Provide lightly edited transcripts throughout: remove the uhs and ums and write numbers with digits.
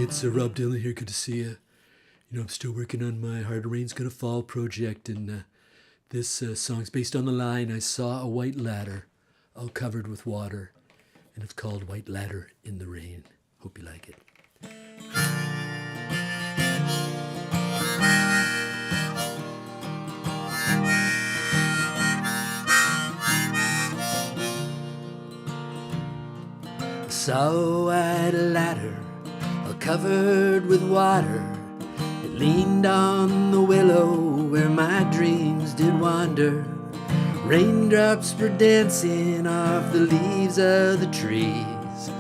it's Rob Dylan here. Good to see you. You know, I'm still working on my Hard Rain's Gonna Fall project, and this song's based on the line, I saw a white ladder all covered with water, and it's called White Ladder in the Rain. Hope you like it. I saw a white ladder all covered with water. It leaned on the willow where my dreams did wander. Raindrops were dancing off the leaves of the trees,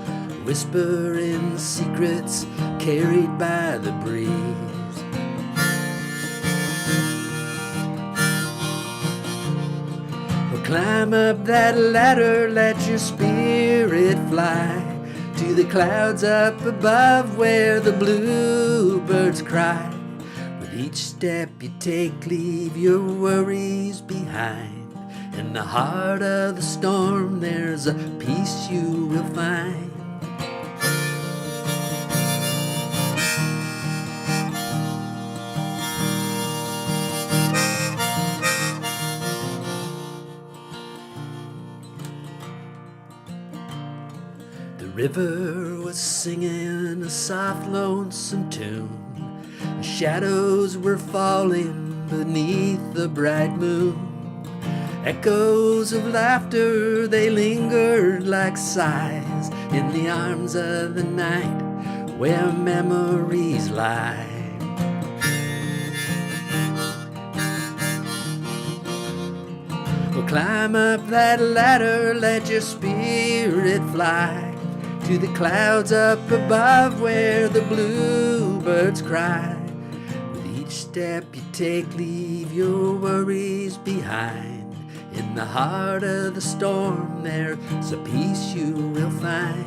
whispering secrets carried by the breeze. Well, climb up that ladder, let your spirit fly to the clouds up above where the bluebirds cry. With each step you take, leave your worries behind. In the heart of the storm, there's a peace you will find. The river was singing a soft, lonesome tune. The shadows were falling beneath the bright moon. Echoes of laughter, they lingered like sighs in the arms of the night where memories lie. Well, climb up that ladder, let your spirit fly to the clouds up above where the bluebirds cry. With each step you take, leave your worries behind. In the heart of the storm, there's a peace you will find.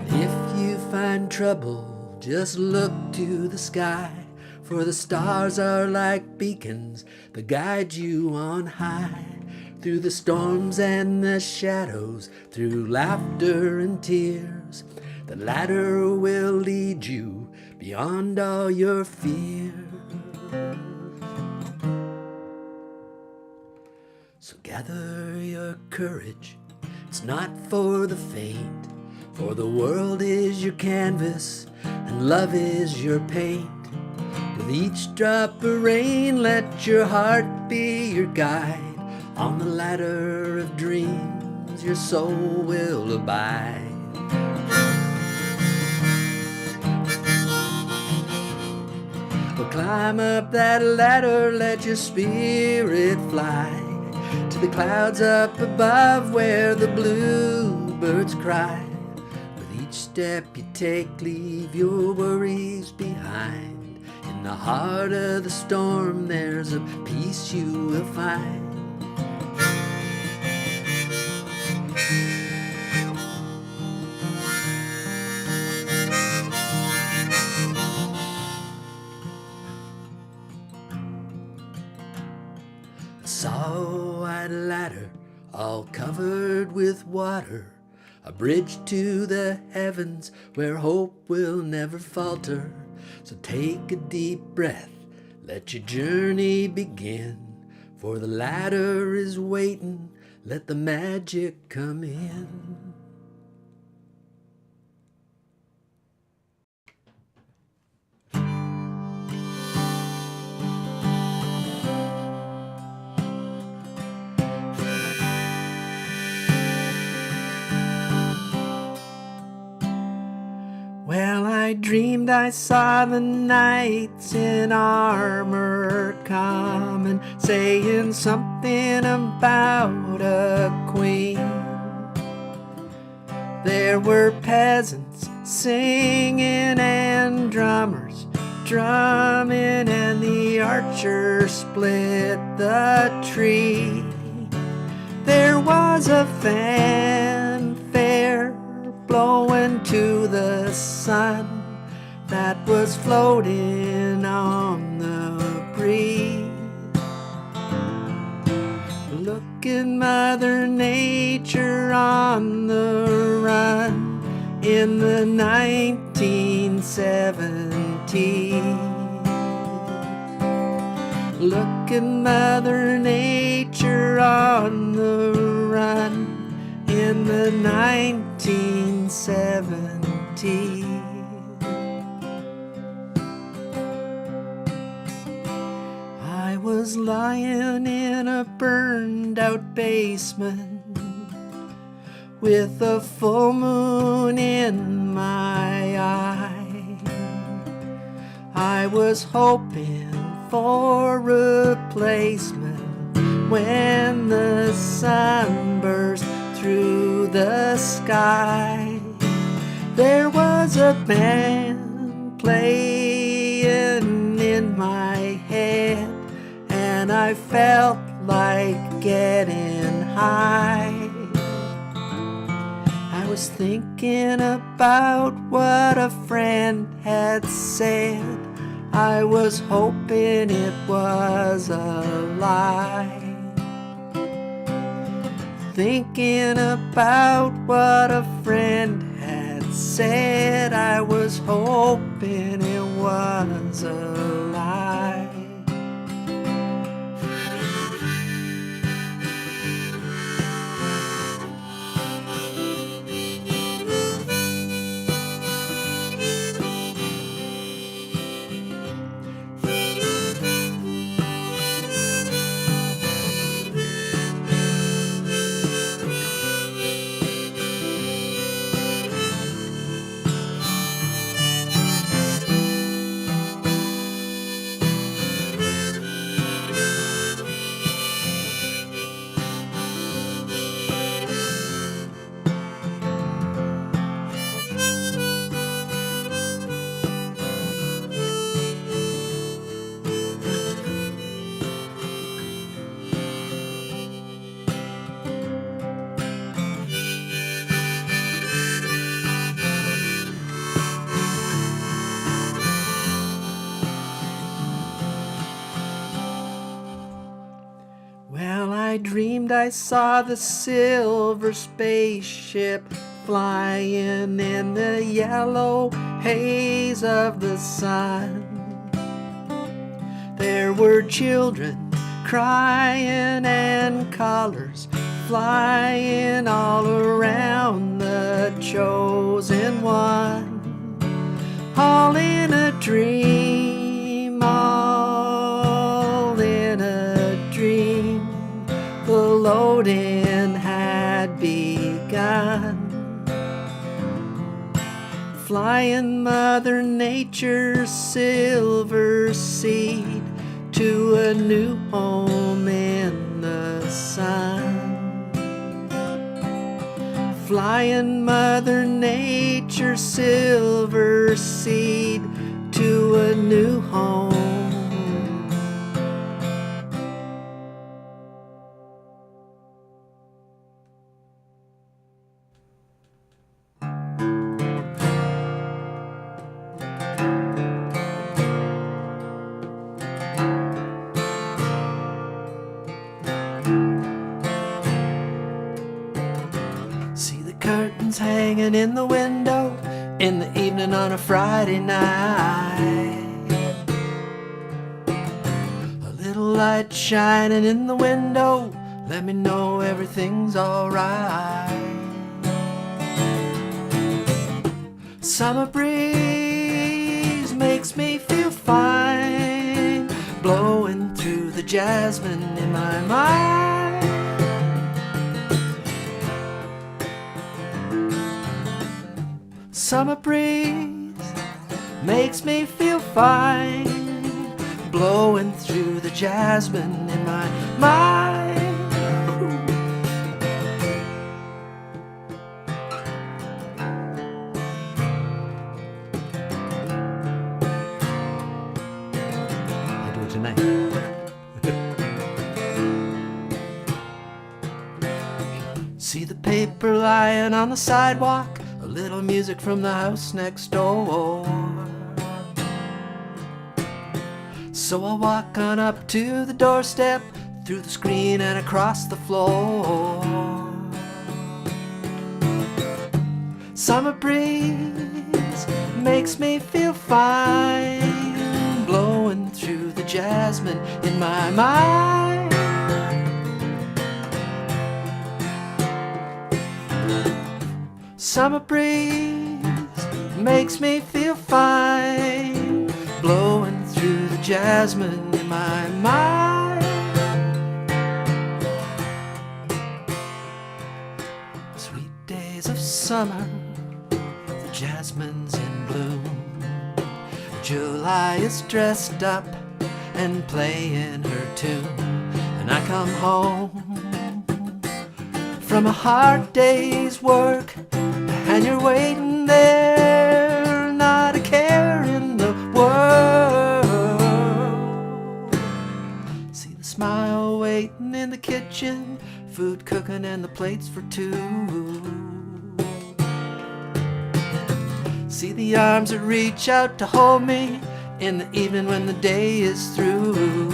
If you find trouble, just look to the sky, for the stars are like beacons that guide you on high. Through the storms and the shadows, through laughter and tears, the ladder will lead you beyond all your fears. So gather your courage, it's not for the faint, for the world is your canvas and love is your paint. With each drop of rain, let your heart be your guide. On the ladder of dreams, your soul will abide. Well, climb up that ladder, let your spirit fly to the clouds up above where the bluebirds cry. With each step you take, leave your worries behind. In the heart of the storm, there's a peace you will find. I saw a white ladder all covered with water, a bridge to the heavens where hope will never falter. So take a deep breath, let your journey begin, for the ladder is waiting, let the magic come in. Well, I dreamed I saw the knights in armor coming, saying something about a queen. There were peasants singing and drummers drumming, and the archer split the tree. There was a fanfare blowing to the sun, that was floating on the breeze. Look at Mother Nature on the run in the 1970s. Look at Mother Nature on the run in the 1970s. I was lying in a burned out basement with a full moon in my eye. I was hoping for replacement when the sun burst through the sky. There was a band playing in my head, and I felt like getting high. I was thinking about what a friend had said. I was hoping it was a lie. Thinking about what a friend had said, I was hoping it was a lie. Well, I dreamed I saw the silver spaceship flying in the yellow haze of the sun. There were children crying and colors flying all around the chosen one. All in a dream, all in a dream. The loading had begun. Flying Mother Nature's silver seed to a new home in the sun. Flying Mother Nature's silver seed to a new home. See the curtains hanging in the window in the evening on a Friday night. A little light shining in the window, let me know everything's alright. Summer breeze makes me feel fine, blowing through the jasmine in my mind. Summer breeze makes me feel fine, blowing through the jasmine in my mind. I'll do it tonight. See the paper lying on the sidewalk, a little music from the house next door. So I walk on up to the doorstep, through the screen and across the floor. Summer breeze makes me feel fine, blowing through the jasmine in my mind. Summer breeze makes me feel fine, blowing through the jasmine in my mind. Sweet days of summer, the jasmine's in bloom. July is dressed up and playing her tune, and I come home from a hard day's work, and you're waiting there, not a care in the world. See the smile waiting in the kitchen, food cooking and the plates for two. See the arms that reach out to hold me in the evening when the day is through.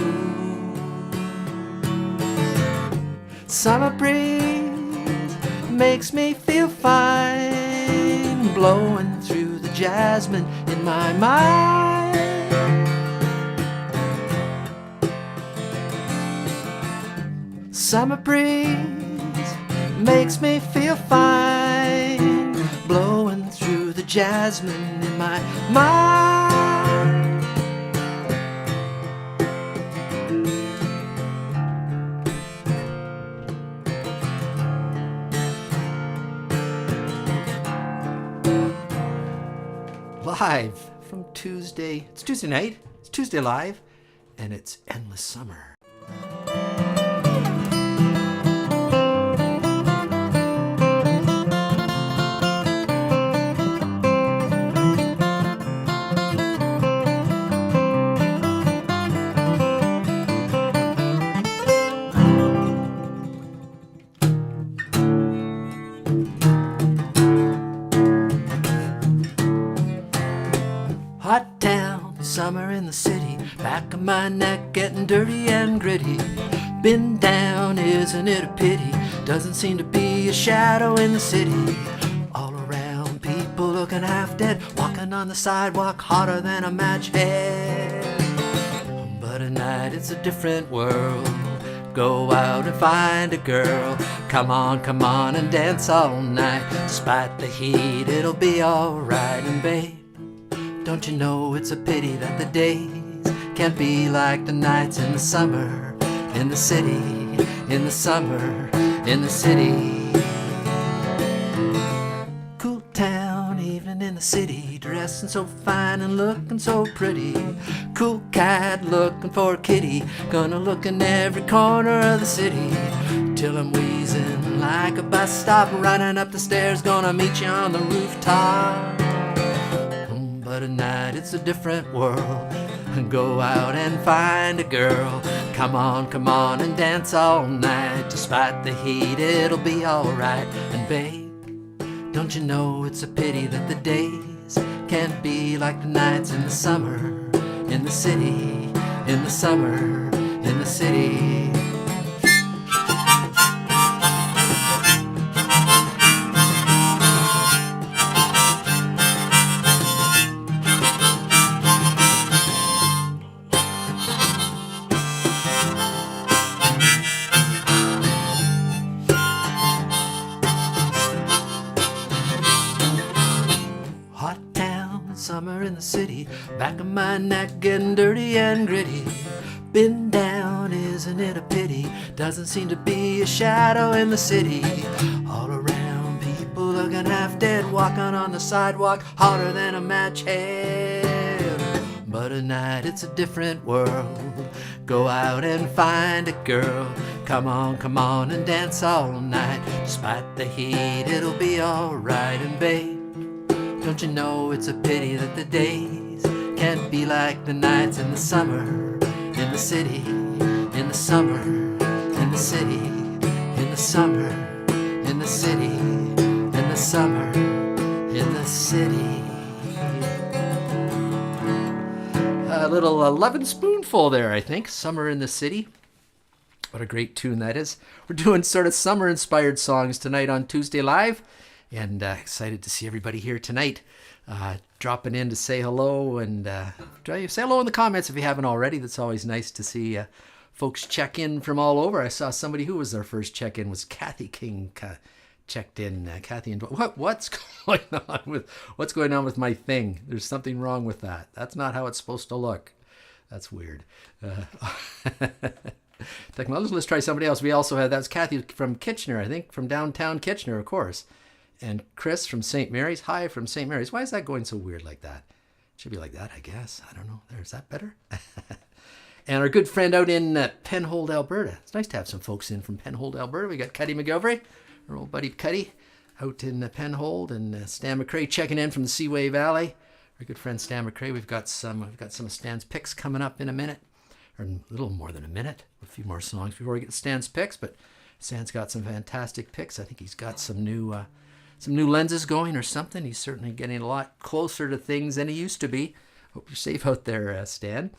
Summer breeze makes me feel fine, blowing through the jasmine in my mind. Summer breeze makes me feel fine, blowing through the jasmine in my mind. Live from Tuesday. It's Tuesday night. It's Tuesday Live, and it's Endless Summer. Hot town, summer in the city, back of my neck getting dirty and gritty. Been down, isn't it a pity? Doesn't seem to be a shadow in the city. All around, people looking half dead, walking on the sidewalk hotter than a match head. But at night it's a different world. Go out and find a girl. Come on and dance all night. Despite the heat, it'll be alright. And babe, don't you know it's a pity that the days can't be like the nights in the summer, in the city, in the summer, in the city. Cool town, evening in the city, dressing so fine and looking so pretty. Cool cat looking for a kitty, gonna look in every corner of the city, till I'm wheezing like a bus stop, running up the stairs, gonna meet you on the rooftop. But at night it's a different world. Go out and find a girl. Come on and dance all night. Despite the heat, it'll be alright. And babe, don't you know it's a pity that the days can't be like the nights in the summer, in the city, in the summer, in the city. Summer in the city, back of my neck getting dirty and gritty. Been down, isn't it a pity? Doesn't seem to be a shadow in the city. All around, people looking half dead, walking on the sidewalk hotter than a match head. But at night it's a different world. Go out and find a girl. Come on and dance all night. Despite the heat, it'll be alright. And babe, don't you know it's a pity that the days can't be like the nights in the summer, in the city, in the summer, in the city, in the summer, in the city, in the summer, in the city. I little Lovin' Spoonful there, I think. Summer in the City. What a great tune that is. We're doing sort of summer-inspired songs tonight on Tuesday Live. And excited to see everybody here tonight. Dropping in to say hello. And say hello in the comments if you haven't already. That's always nice to see folks check in from all over. I saw somebody who was their first check-in was Kathy King. Checked in. Kathy, and what's going on with my thing? There's something wrong with that. That's not how it's supposed to look. That's weird. Technology. Let's try somebody else. We also had, that's Kathy from Kitchener, I think, from downtown Kitchener, of course. And Chris from St. Mary's. Hi from St. Mary's. Why is that going so weird like that? It should be like that, I guess. I don't know. Is that better? And our good friend out in Penhold, Alberta. It's nice to have some folks in from Penhold, Alberta. We got Cuddy McGilvery, our old buddy Cuddy, out in Penhold, and Stan McRae checking in from the Seaway Valley. Our good friend Stan McRae. We've got some of Stan's picks coming up in a minute, or a little more than a minute. A few more songs before we get to Stan's picks, but Stan's got some fantastic picks. I think he's got some new lenses going or something. He's certainly getting a lot closer to things than he used to be. Hope you're safe out there, Stan.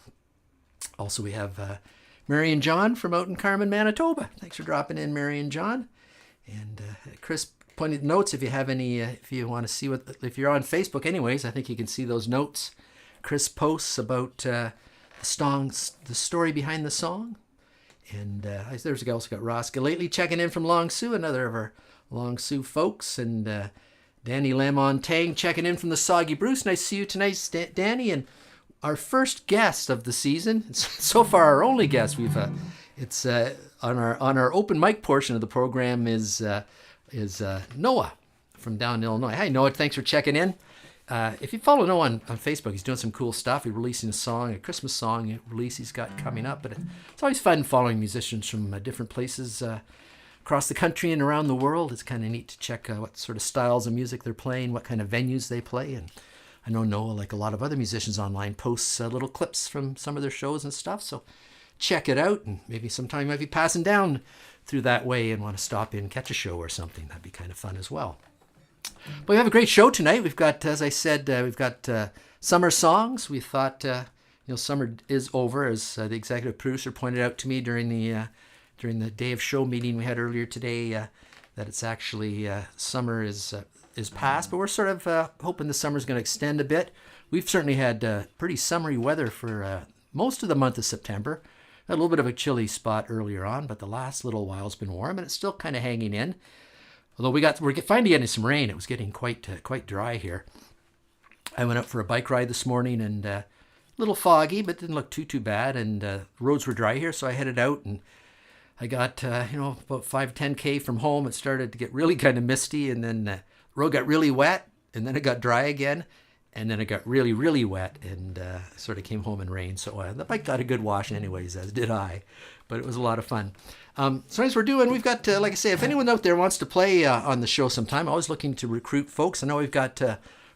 Also, we have Mary and John from out in Carmen, Manitoba. Thanks for dropping in, Mary and John. And Chris pointed notes if you have any, if you want to see if you're on Facebook anyways, I think you can see those notes. Chris posts about the story behind the song. And there's also got Ross Galately checking in from Long Sault, another of our Long Sault folks. And Danny Lamontang checking in from the Soggy Bruce. Nice to see you tonight, Danny. And our first guest of the season, so far our only guest, it's on our open mic portion of the program is Noah from down in Illinois. Hi Noah, thanks for checking in. If you follow Noah on Facebook, he's doing some cool stuff. He's releasing a Christmas song release he's got coming up. But it's always fun following musicians from different places across the country and around the world. It's kind of neat to check what sort of styles of music they're playing, what kind of venues they play. And I know Noah, like a lot of other musicians online, posts little clips from some of their shows and stuff. So check it out, and maybe sometime you might be passing down through that way and want to stop in, catch a show or something. That'd be kind of fun as well. But we have a great show tonight. We've got, as I said, we've got summer songs. We thought, summer is over, as the executive producer pointed out to me during the day of show meeting we had earlier today, that it's actually summer is past. But we're sort of hoping the summer's going to extend a bit. We've certainly had pretty summery weather for most of the month of September. Had a little bit of a chilly spot earlier on, but the last little while's been warm, and it's still kind of hanging in. Although we're finally getting some rain. It was getting quite dry here. I went out for a bike ride this morning, and a little foggy, but didn't look too bad. And the roads were dry here, so I headed out, and I got about 5-10K from home. It started to get really kind of misty, and then the road got really wet, and then it got dry again, and then it got really, really wet, and sort of came home in rain. So the bike got a good wash anyways, as did I. But it was a lot of fun. So as we've got, like I say, if anyone out there wants to play on the show sometime, always looking to recruit folks. I know we've got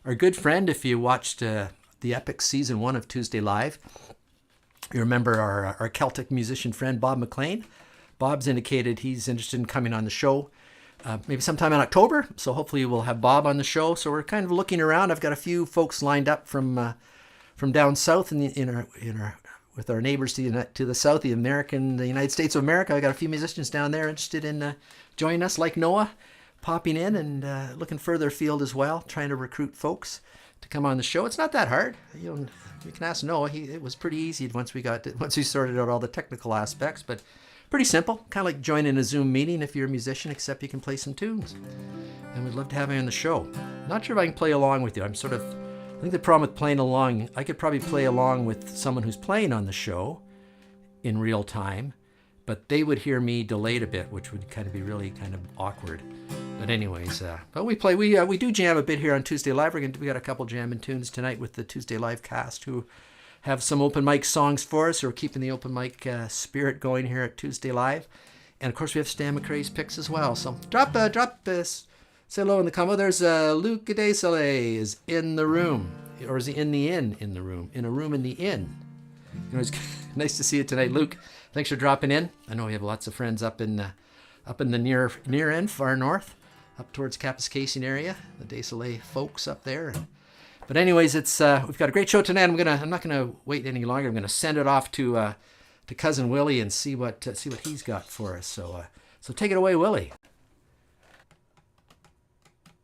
our good friend, if you watched the epic season 1 of Tuesday Live, you remember our Celtic musician friend, Bob McLean. Bob's indicated he's interested in coming on the show maybe sometime in October. So hopefully we'll have Bob on the show. So we're kind of looking around. I've got a few folks lined up from down south with our neighbors to the south, the United States of America. I got a few musicians down there interested in joining us, like Noah, popping in and looking further afield as well, trying to recruit folks to come on the show. It's not that hard. You can ask Noah. It was pretty easy once we sorted out all the technical aspects, but pretty simple. Kind of like joining a Zoom meeting if you're a musician, except you can play some tunes. And we'd love to have you on the show. Not sure if I can play along with you. I think the problem with playing along, I could probably play along with someone who's playing on the show in real time, but they would hear me delayed a bit, which would kind of be really kind of awkward. But anyways, but we do jam a bit here on Tuesday Live. We got a couple jamming tunes tonight with the Tuesday Live cast who have some open mic songs for us. We're keeping the open mic spirit going here at Tuesday Live. And of course we have Stan McRae's picks as well. So drop this. Say hello in the comment. There's Luc Desalé is in the room. Or is he in the inn in the room? In a room in the inn. It's nice to see you tonight, Luke. Thanks for dropping in. I know we have lots of friends up in the near end, far north, up towards Kapuskasing area. The Desalé folks up there. And But anyways, it's we've got a great show tonight. I'm not gonna wait any longer. I'm gonna send it off to Cousin Willie and see what he's got for us. So take it away, Willie.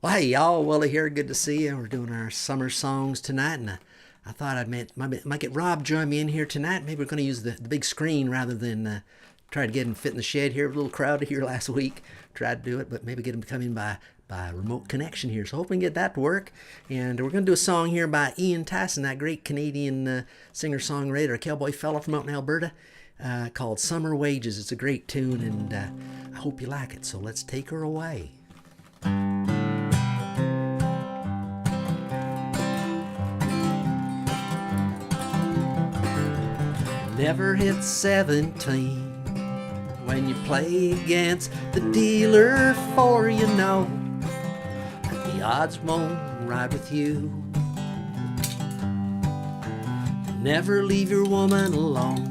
Well, hey y'all, Willie here. Good to see you. We're doing our summer songs tonight, and I thought I might get Rob join me in here tonight. Maybe we're going to use the big screen rather than try to get him fit in the shed here. A little crowd here last week. Tried to do it, but maybe get him to come in by remote connection here. So hope we can get that to work. And we're going to do a song here by Ian Tyson, that great Canadian singer-songwriter, cowboy fella from out in Alberta, called Summer Wages. It's a great tune, and I hope you like it. So let's take her away. Never hit 17 when you play against the dealer, for you know that the odds won't ride with you. Never leave your woman alone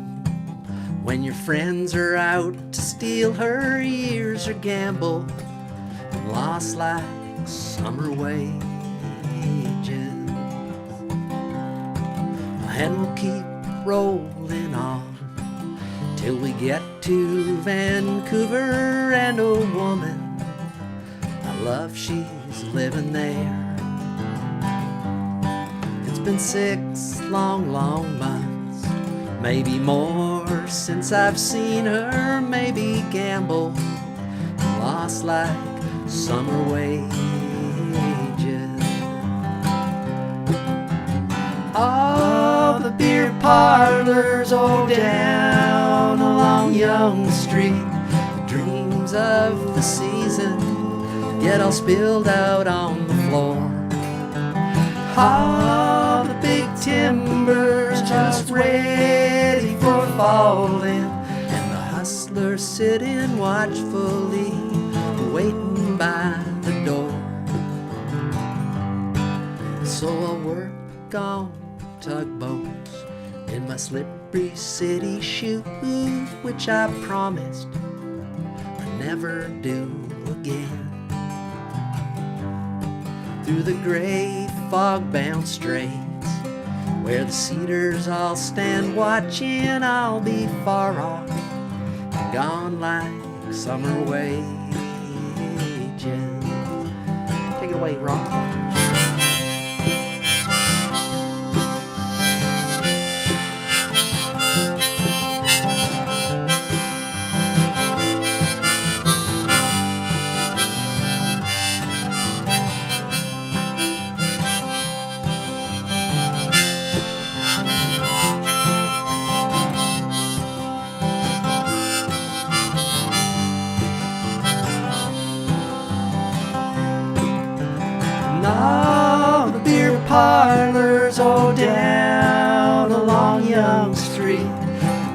when your friends are out to steal her years or gamble and lost like summer wages. And we'll keep rolling on till we get to Vancouver, and a woman I love, she's living there. It's been 6 long months, maybe more, since I've seen her. Maybe gamble, lost like summer wages. All the beer parlors all down along Yonge Street, dreams of the season get all spilled out on the floor. All the big timbers just ready for falling, and the hustlers sitting watchfully waiting by the door. So I'll work on tugboats in my slippery city shoes, which I promised I'd never do again. Through the gray fog-bound straits, where the cedars all stand watching, I'll be far off and gone like summer wages. Take it away, Ron. All the beer parlors all down along Yonge Street,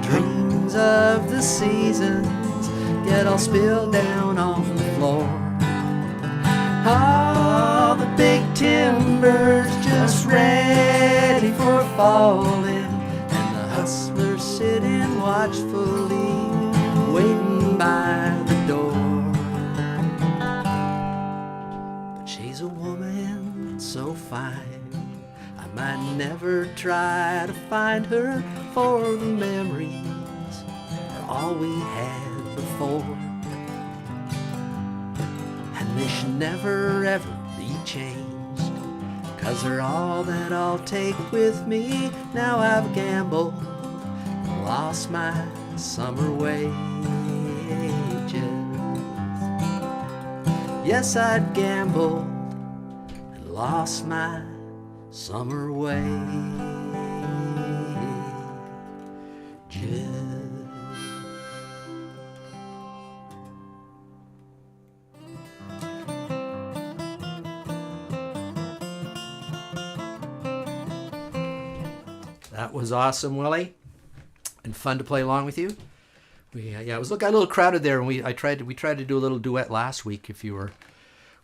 dreams of the seasons get all spilled down on the floor. All the big timbers just ready for falling, and the hustlers sitting watchfully waiting by the door. But she's a woman so fine, I might never try to find her, for the memories are all we had before, and they should never ever be changed, 'cause they're all that I'll take with me. Now I've gambled and lost my summer wages. Yes, I'd gambled and lost my summer wages. That was awesome, Willie, and fun to play along with you. It was got a little crowded there, and we tried to do a little duet last week. If you were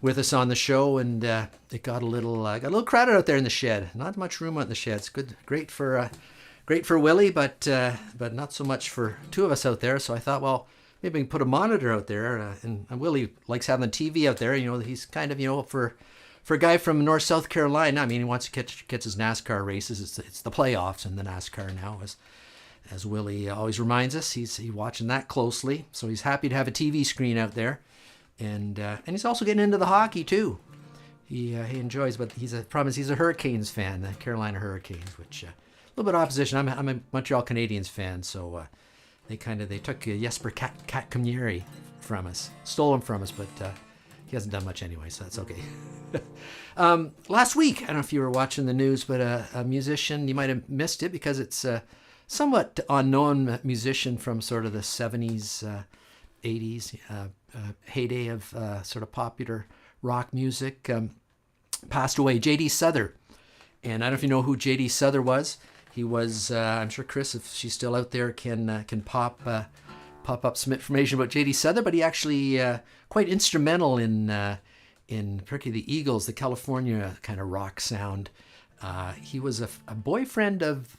with us on the show, and it got a little crowded out there in the shed. Not much room out in the shed. It's great for Willie, but not so much for two of us out there. So I thought, well, maybe we can put a monitor out there. And Willie likes having the TV out there. You know, he's kind of, for for a guy from North South Carolina, I mean, he wants to catch his NASCAR races. It's the playoffs in the NASCAR now, as Willie always reminds us. He's watching that closely, so he's happy to have a TV screen out there, and he's also getting into the hockey too. He enjoys, but he's a Hurricanes fan, the Carolina Hurricanes, which a little bit of opposition. I'm a Montreal Canadiens fan, so they took Jesper Katkaniemi from us, stole him from us, but he hasn't done much anyway, so that's okay. Last week, I don't know if you were watching the news, but a musician, you might have missed it because it's a somewhat unknown musician from sort of the 70s, 80s, heyday of sort of popular rock music, passed away. J.D. Souther. And I don't know if you know who J.D. Souther was. He was, I'm sure Chris, if she's still out there, can pop up some information about J.D. Souther, but he actually quite instrumental in particularly the Eagles, the California kind of rock sound. He was a boyfriend of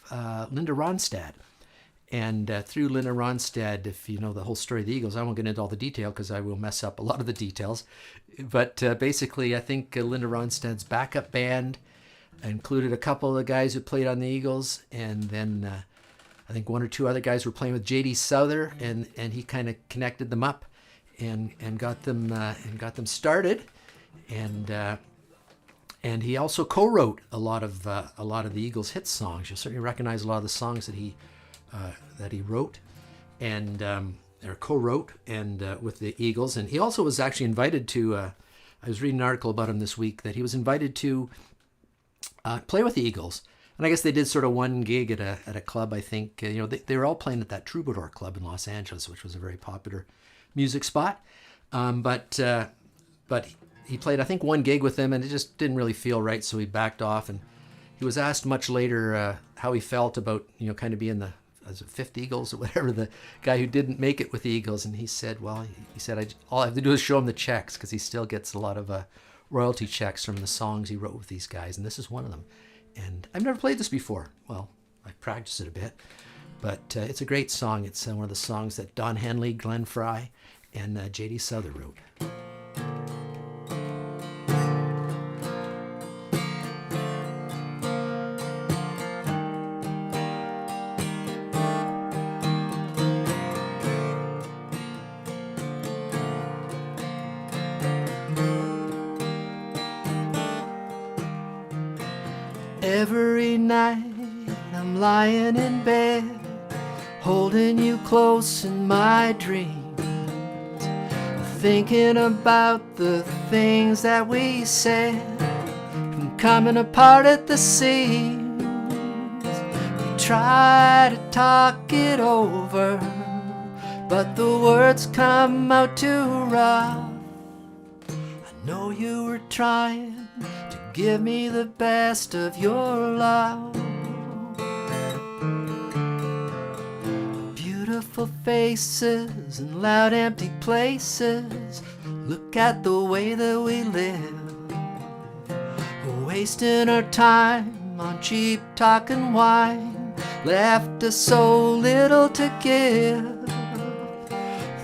Linda Ronstadt. And through Linda Ronstadt, if you know the whole story of the Eagles, I won't get into all the detail because I will mess up a lot of the details. But basically, I think Linda Ronstadt's backup band included a couple of the guys who played on the Eagles, and then I think one or two other guys were playing with J.D. Souther, and he kind of connected them up and got them started, and he also co-wrote a lot of the Eagles' hit songs. You'll certainly recognize a lot of the songs that he wrote and or co-wrote and with the Eagles. And he also was actually invited to. I was reading an article about him this week that he was invited to play with the Eagles. And I guess they did sort of one gig at a club. I think they were all playing at that Troubadour Club in Los Angeles, which was a very popular music spot. But he played, I think, one gig with them, and it just didn't really feel right, so he backed off. And he was asked much later how he felt about kind of being the fifth Eagles or whatever, the guy who didn't make it with the Eagles. And he said, well, all I have to do is show him the checks, because he still gets a lot of royalty checks from the songs he wrote with these guys, and this is one of them. And I've never played this before. Well, I practiced it a bit, but it's a great song. It's one of the songs that Don Henley, Glenn Frey, and J.D. Souther wrote. Every night I'm lying in bed, holding you close in my dreams, thinking about the things that we said, and coming apart at the seams. We try to talk it over, but the words come out too rough. I know you were trying to give me the best of your love. Beautiful faces and loud empty places, look at the way that we live, wasting our time on cheap talk and wine, left us so little to give.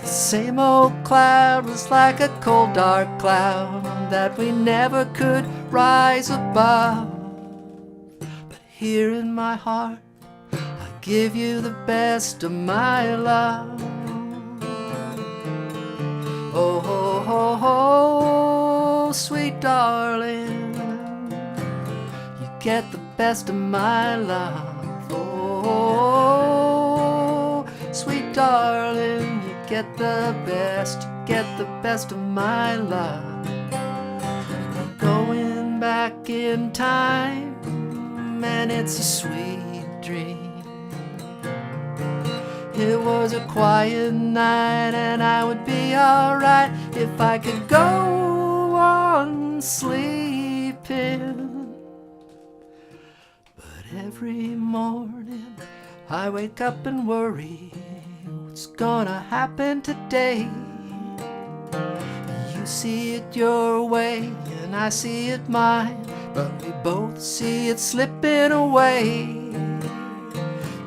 The same old cloud was like a cold dark cloud that we never could rise above. But here in my heart, I give you the best of my love. Oh, oh, oh, oh, sweet darling, you get the best of my love. Oh, sweet darling, you get the best of my love. Going back in time, and it's a sweet dream. It was a quiet night, and I would be alright if I could go on sleeping. But every morning I wake up and worry what's gonna happen today. You see it your way and I see it mine, but we both see it slipping away.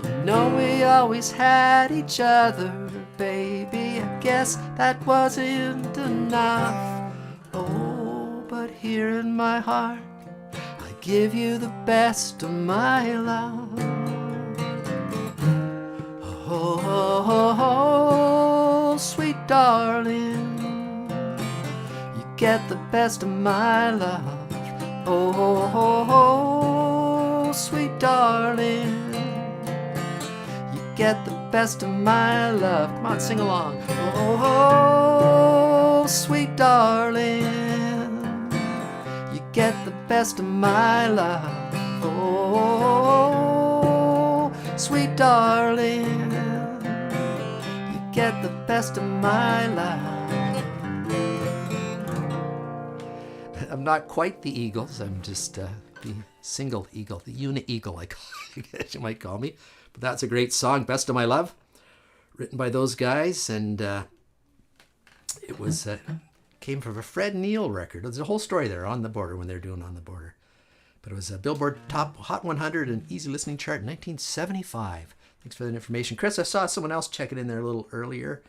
You know we always had each other, baby. I guess that wasn't enough. Oh, but here in my heart. I give you the best of my love. Oh, oh, oh, sweet darling, you get the best of my love. Oh, oh, oh, sweet darling, you get the best of my love. Come on, sing along. Oh, oh, sweet darling, you get the best of my love. Oh, sweet darling, you get the best of my love. I'm not quite the Eagles. I'm just the single eagle, the uni-eagle, I guess you might call me. But that's a great song, Best of My Love, written by those guys. And it was came from a Fred Neil record. There's a whole story there, On the Border, when they're doing On the Border. But it was a Billboard Top Hot 100 and Easy Listening Chart in 1975. Thanks for that information. Chris, I saw someone else checking in there a little earlier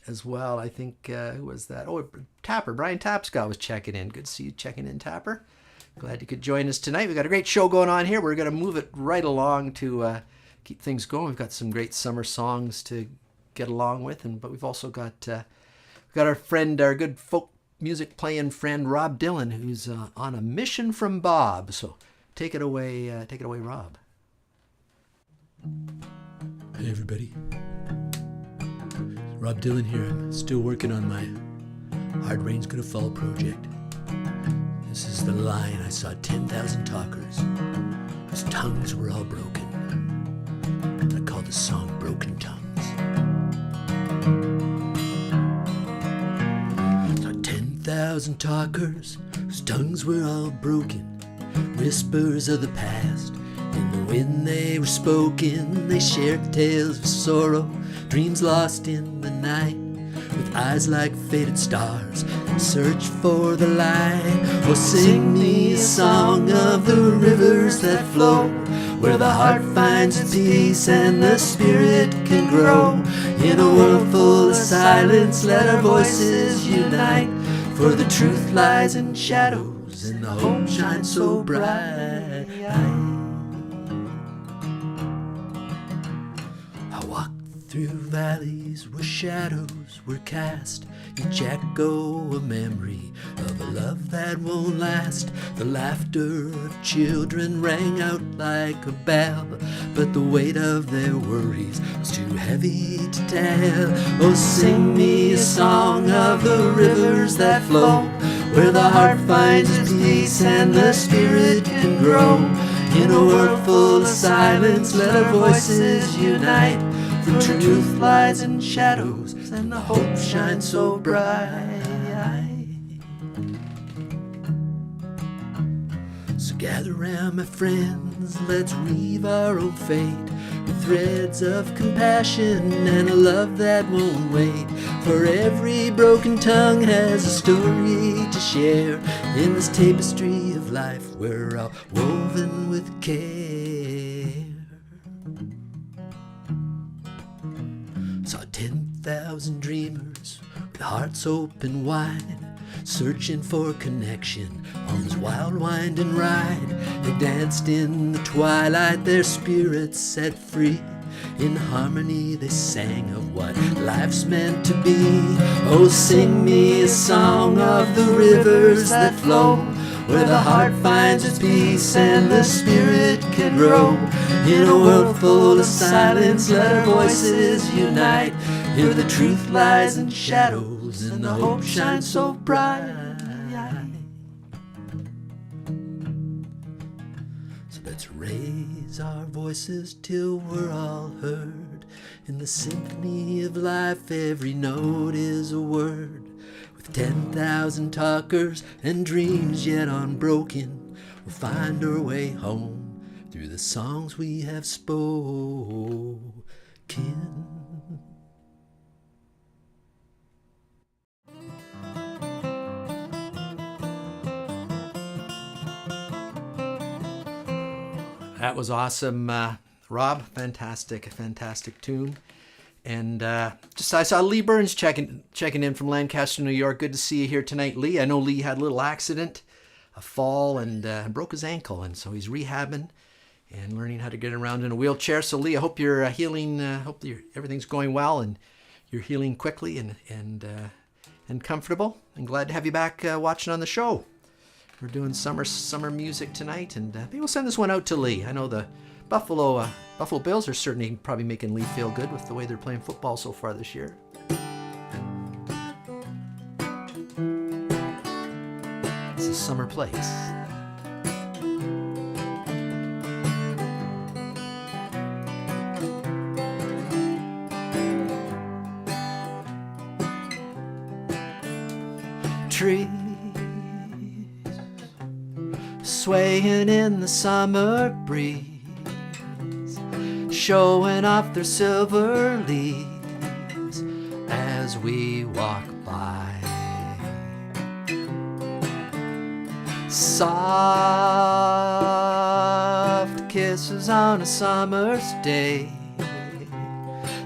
as well. I think, who was that? Oh, Tapper. Brian Tapscott was checking in. Good to see you checking in, Tapper. Glad you could join us tonight. We've got a great show going on here. We're going to move it right along to keep things going. We've got some great summer songs to get along with, but we've also got our friend, our good folk music playing friend, Rob Dylan, who's on a mission from Bob. So take it away, Rob. Hey, everybody. Rob Dylan here. I'm still working on my Hard Rain's Gonna Fall project. This is the line. I saw 10,000 talkers whose tongues were all broken. I called the song Broken Tongues. Saw 10,000 talkers whose tongues were all broken. Whispers of the past. In the wind they were spoken. They shared tales of sorrow, dreams lost in the night, with eyes like faded stars, search for the light. Oh, sing me a song of the rivers that flow, where the heart finds its peace and the spirit can grow. In a world full of silence, let our voices unite, for the truth lies in shadows and the hope shines so bright. Through valleys where shadows were cast, each echo a memory of a love that won't last. The laughter of children rang out like a bell, but the weight of their worries was too heavy to tell. Oh, sing me a song of the rivers that flow, where the heart finds its peace and the spirit can grow. In a world full of silence, let our voices unite, the truth lies in shadows and the hope shines so bright. So gather round, my friends, let's weave our own fate with threads of compassion and a love that won't wait. For every broken tongue has a story to share. In this tapestry of life, we're all woven with care. Saw 10,000 dreamers with hearts open wide, searching for connection on this wild winding ride. They danced in the twilight, their spirits set free. In harmony they sang of what life's meant to be. Oh, sing me a song of the rivers that flow, where the heart finds its peace and the spirit can grow. In a world full of silence, let our voices unite, here the truth lies in shadows and the hope shines so bright. So let's raise our voices till we're all heard. In the symphony of life, every note is a word. With 10,000 talkers and dreams yet unbroken, we'll find our way home through the songs we have spoken. That was awesome, Rob. Fantastic tune. And I saw Lee Burns checking in from Lancaster, New York. Good to see you here tonight, Lee. I know Lee had a little accident a fall and broke his ankle, and so he's rehabbing and learning how to get around in a wheelchair. So Lee, I hope you're healing. Hope everything's going well and you're healing quickly and comfortable. And glad to have you back watching on the show. We're doing summer music tonight, and maybe we'll send this one out to Lee. I know the Buffalo Bills are certainly probably making Lee feel good with the way they're playing football so far this year. It's a summer place. Trees swaying in the summer breeze, showing off their silver leaves as we walk by. Soft kisses on a summer's day,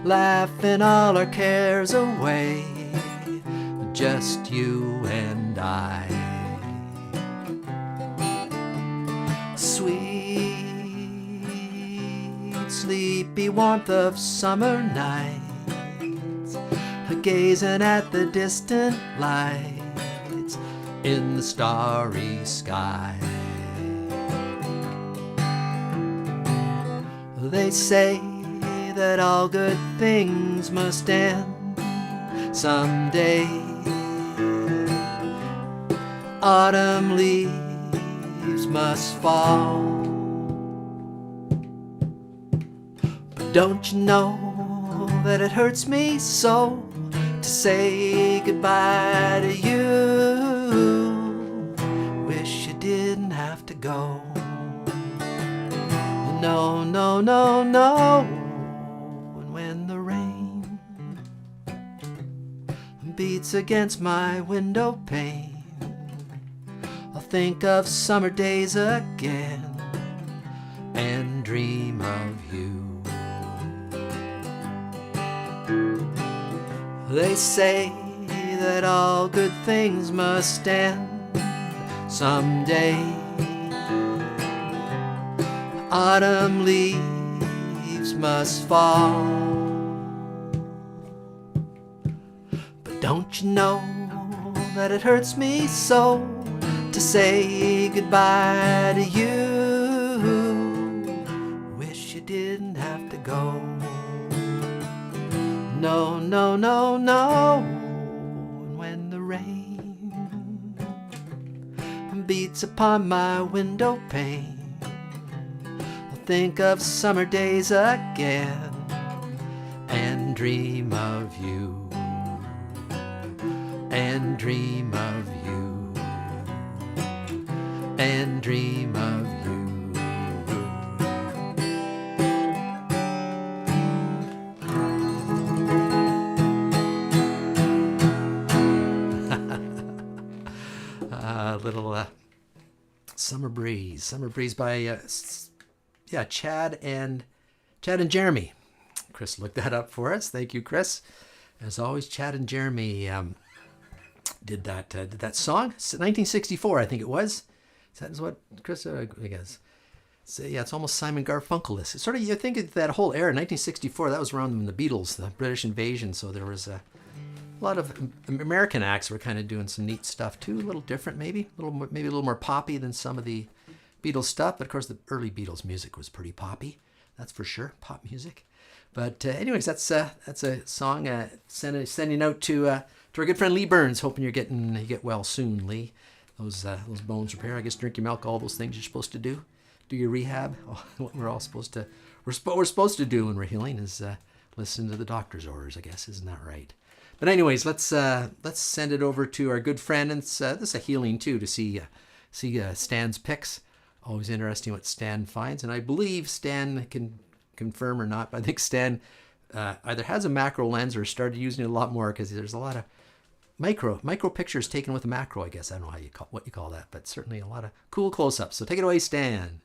laughing all our cares away, just you and I. Sweet, sleepy warmth of summer nights, gazing at the distant lights in the starry sky. They say that all good things must end someday. Autumn leaves must fall. But don't you know that it hurts me so to say goodbye to you? Wish you didn't have to go. No, no, no, no. And when the rain beats against my window pane, I'll think of summer days again and dream of you. They say that all good things must end someday. Autumn leaves must fall. But don't you know that it hurts me so to say goodbye to you? Wish you didn't have to go. No, no, no, no. And when the rain beats upon my window pane, I'll think of summer days again and dream of you, and dream of you, and dream of you. Little summer breeze by Chad and Jeremy. Chris looked that up for us. Thank you, Chris. As always, Chad and Jeremy did that song. 1964, I think it was. That is what Chris, I guess. So, yeah, it's almost Simon Garfunkel-ish. It's sort of, you think of that whole era, 1964. That was around when the Beatles, the British invasion. So there was a lot of American acts were kind of doing some neat stuff too. A little different, maybe a little more poppy than some of the Beatles stuff. But of course, the early Beatles music was pretty poppy. That's for sure, pop music. But anyways, that's a song sending out to our good friend Lee Burns. Hoping you get well soon, Lee. Those bones repair. I guess drink your milk, all those things you're supposed to do. Do your rehab. What we're all supposed to we're supposed to do when we're healing is listen to the doctor's orders. I guess, isn't that right? But anyways, let's send it over to our good friend, and this is a healing too to see Stan's picks. Always interesting what Stan finds, and I believe Stan can confirm or not. But I think Stan either has a macro lens or started using it a lot more because there's a lot of micro pictures taken with a macro. I guess I don't know what you call that, but certainly a lot of cool close-ups. So take it away, Stan.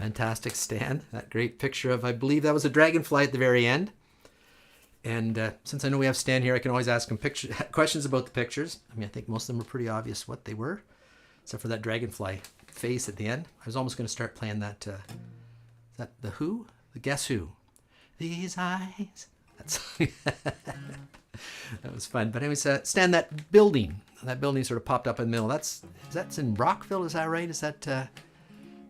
Fantastic, Stan. That great picture of, I believe that was a dragonfly at the very end. And since I know we have Stan here, I can always ask him questions about the pictures. I mean, I think most of them were pretty obvious what they were, except for that dragonfly face at the end. I was almost going to start playing that, that the Who? The Guess Who? These eyes. That's that was fun. But anyways, Stan, that building sort of popped up in the middle. That's in Brockville, is that right? Is that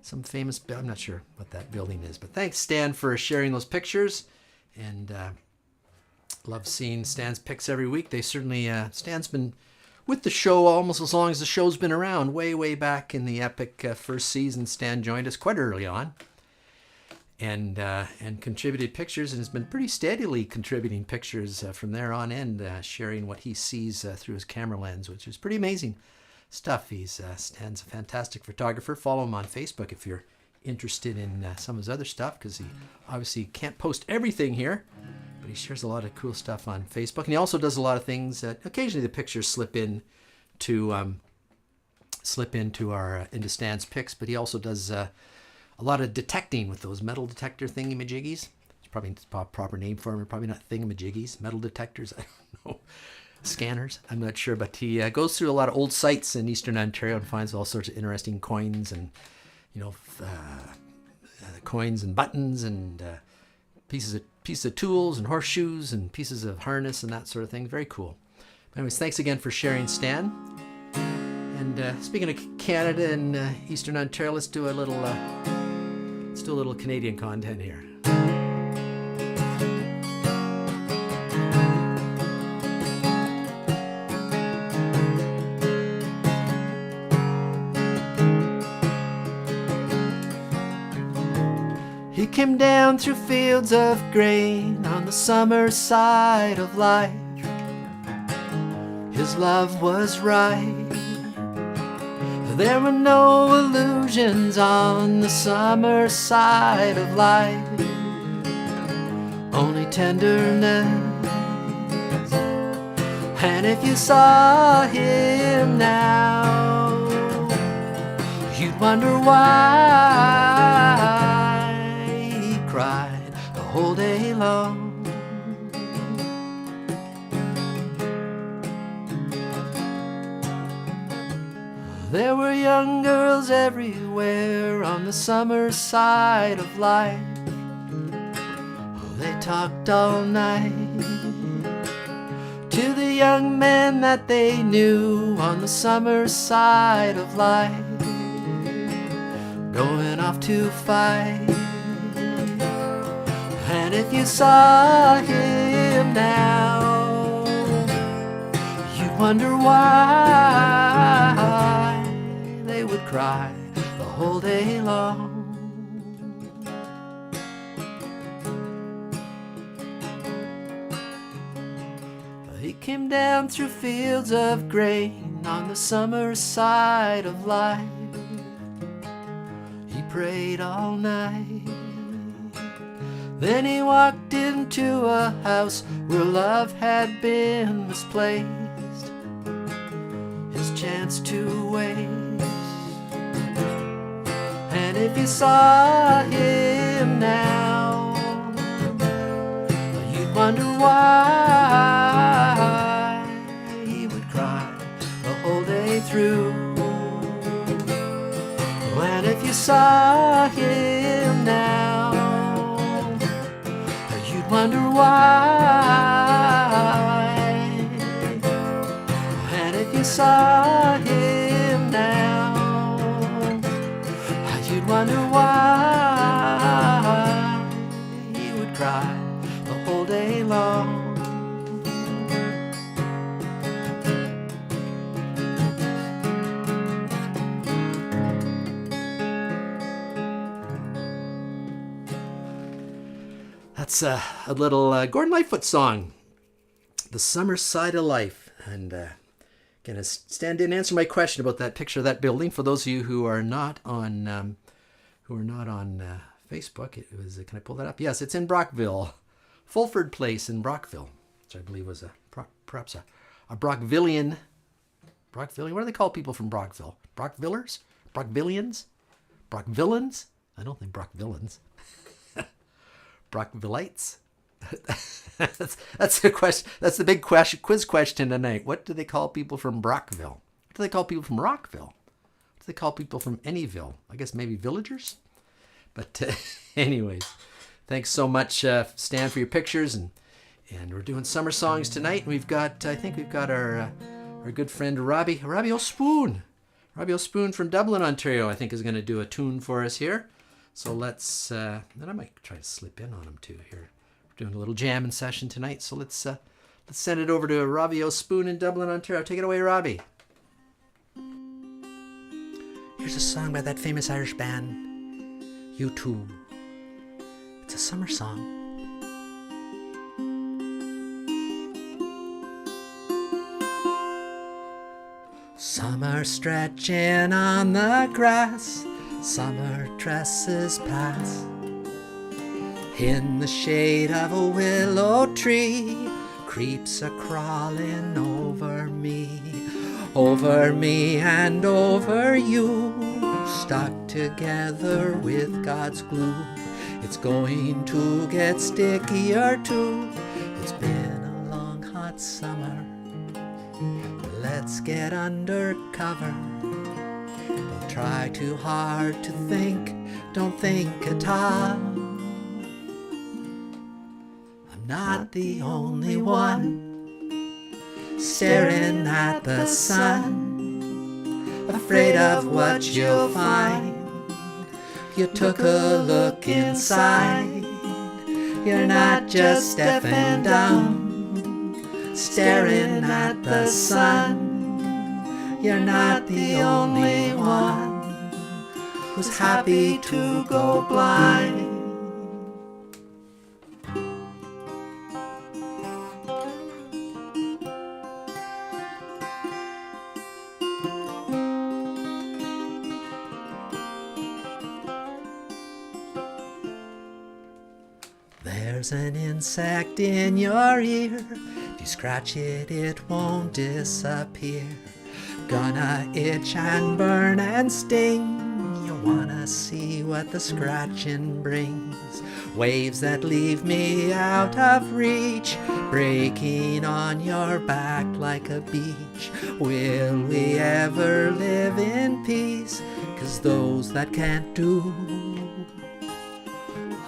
some famous, I'm not sure what that building is. But thanks, Stan, for sharing those pictures. And love seeing Stan's pics every week. They certainly, Stan's been with the show almost as long as the show's been around. Way back in the epic first season, Stan joined us quite early on. And contributed pictures, and has been pretty steadily contributing pictures from there on in, sharing what he sees through his camera lens, which is pretty amazing stuff. Stan's a fantastic photographer. Follow him on Facebook if you're interested in some of his other stuff, because he obviously can't post everything here, but he shares a lot of cool stuff on Facebook. And he also does a lot of things. Occasionally the pictures slip into into Stan's pics, but he also does a lot of detecting with those metal detector thingy-majiggies. It's probably a proper name for them. Probably not thingamajiggies, metal detectors. I don't know. Scanners. I'm not sure. But he goes through a lot of old sites in Eastern Ontario and finds all sorts of interesting coins and, coins and buttons and pieces of tools and horseshoes and pieces of harness and that sort of thing. Very cool. But anyways, thanks again for sharing, Stan. And speaking of Canada and Eastern Ontario, let's do a little Canadian content here. He came down through fields of grain on the summer side of life. His love was right. There were no illusions on the summer side of life, only tenderness. And if you saw him now, you'd wonder why he cried the whole day long. There were young girls everywhere on the summer side of life. They talked all night to the young men that they knew on the summer side of life, going off to fight. And if you saw him now, you'd wonder why they would cry the whole day long. He came down through fields of grain on the summer side of life. He prayed all night. Then he walked into a house where love had been misplaced, his chance to waste. And if you saw him now, you'd wonder why he would cry the whole day through. And if you saw him now, you'd wonder why. And if you saw him now, you'd wonder why he would cry the whole day long. That's a little Gordon Lightfoot song, The Summer Side of Life. And again, Stan didn't answer my question about that picture of that building. For those of you who are not on Facebook, it was. Can I pull that up? Yes, it's in Brockville, Fulford Place in Brockville, which I believe was perhaps a Brockvillian. What do they call people from Brockville? Brockvillers? Brockvillians? Brockvillans? I don't think Brockvillans. Brockvillites? That's the question. That's the big quiz question tonight. What do they call people from Brockville? What do they call people from Rockville? What do they call people from anyville? I guess maybe villagers? But anyways, thanks so much, Stan, for your pictures. And we're doing summer songs tonight. And I think we've got our good friend Robbie O'Spoon. Robbie O'Spoon from Dublin, Ontario, I think is going to do a tune for us here. So let's, then I might try to slip in on him too here. We're doing a little jamming session tonight. So let's send it over to Robbie O'Spoon in Dublin, Ontario. Take it away, Robbie. Here's a song by that famous Irish band, U2. It's a summer song. Summer stretching on the grass, summer tresses pass. In the shade of a willow tree, creeps a crawling over me and over you, stuck together with God's glue. It's going to get stickier too. It's been a long hot summer. Let's get under cover. Don't try too hard to think, don't think at all. I'm not the only one staring at the sun, afraid of what you'll find. You took a look inside. You're not just deaf and dumb, staring at the sun. You're not the only one who's happy to go blind. There's an insect in your ear. If you scratch it, it won't disappear. Gonna itch and burn and sting. You wanna see what the scratching brings. Waves that leave me out of reach, breaking on your back like a beach. Will we ever live in peace? 'Cause those that can't do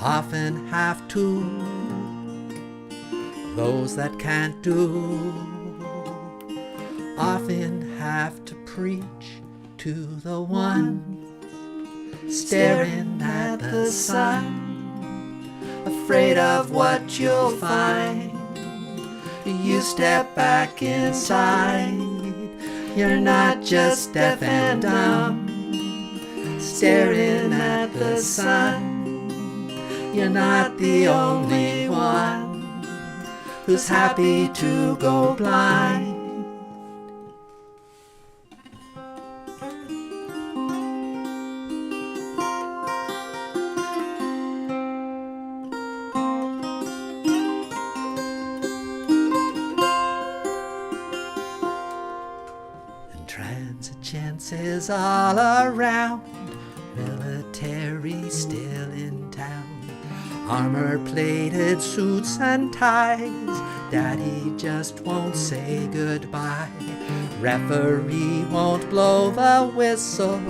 often have to. Those that can't do often have to preach to the one staring at the sun, afraid of what you'll find. You step back inside. You're not just deaf and dumb, staring at the sun. You're not the only one who's happy to go blind. Intransigence all around, military still in town. Armor-plated suits and ties, Daddy just won't say goodbye. Referee won't blow the whistle.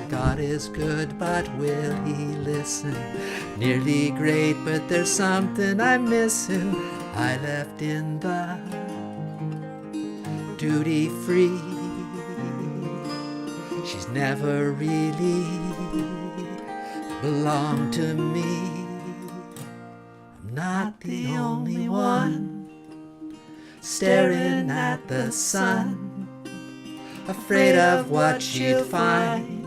God is good, but will he listen? Nearly great, but there's something I'm missing. I left in the duty-free. She's never really belonged to me. Not the only one staring at the sun, afraid of what you'd find.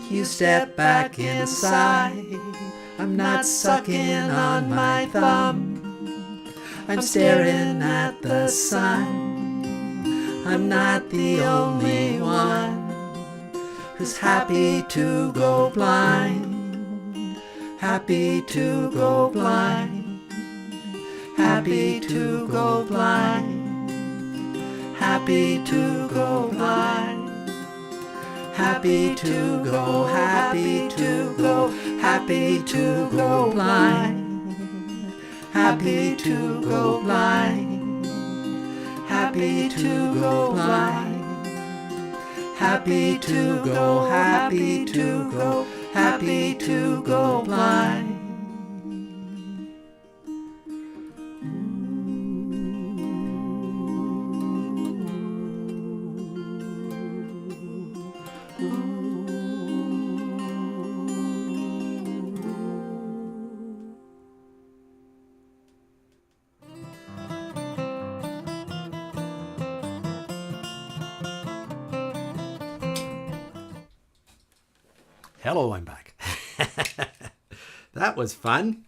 You step back inside. I'm not sucking on my thumb. I'm staring at the sun. I'm not the only one who's happy to go blind. Happy to go blind, happy to go blind, happy to go blind, happy to go, happy to go, happy to go blind, happy to go blind, happy to go blind, happy to go, happy to go, happy to go blind. Hello, I'm back. That was fun.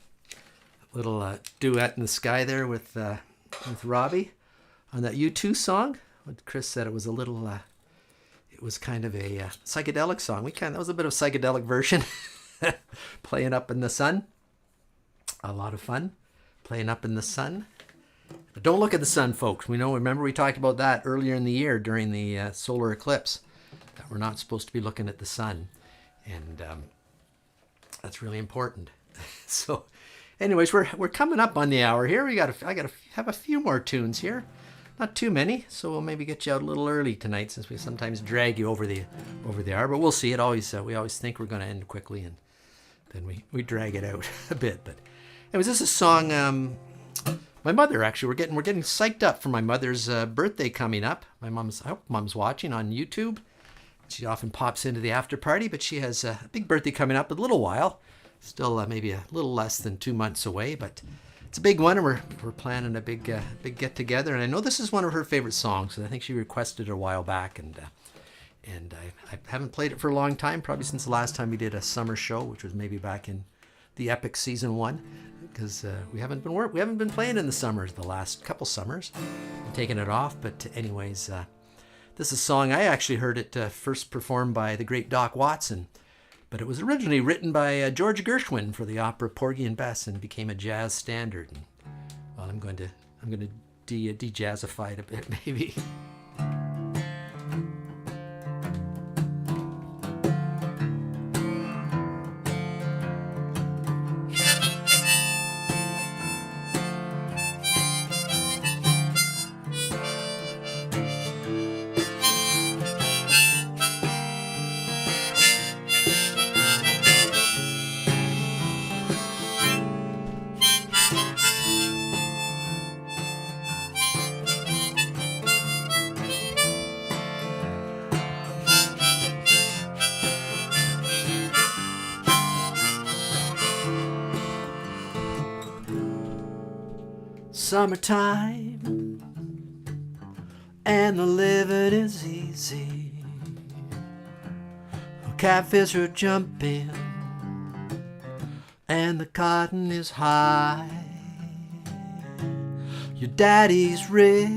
A little duet in the sky there with Robbie on that U2 song. What Chris said, it was a little, it was kind of a psychedelic song. That was a bit of a psychedelic version. Playing Up in the Sun. A lot of fun. Playing Up in the Sun. But don't look at the sun, folks. Remember we talked about that earlier in the year during the solar eclipse, that we're not supposed to be looking at the sun. And that's really important. So anyways, we're coming up on the hour here. I gotta have a few more tunes here. Not too many, so we'll maybe get you out a little early tonight, since we sometimes drag you over the hour. But we'll see. We always think we're going to end quickly, and then we drag it out a bit. But anyways, this is a song. My mother, actually, we're getting psyched up for my mother's birthday coming up. I hope Mom's watching on YouTube. She often pops into the after party, but she has a big birthday coming up in a little while. Still maybe a little less than 2 months away, but it's a big one, and we're planning a big get together. And I know this is one of her favorite songs, and I think she requested it a while back, and I haven't played it for a long time, probably since the last time we did a summer show, which was maybe back in the Epic season 1, because we haven't been playing in the summers the last couple summers, and taking it off. But anyways. This is a song, I actually heard it first performed by the great Doc Watson, but it was originally written by George Gershwin for the opera Porgy and Bess, and became a jazz standard. And, well, I'm going to de-jazzify it a bit, maybe. Summertime, and the living is easy. Catfish are jumping, and the cotton is high. Your daddy's rich,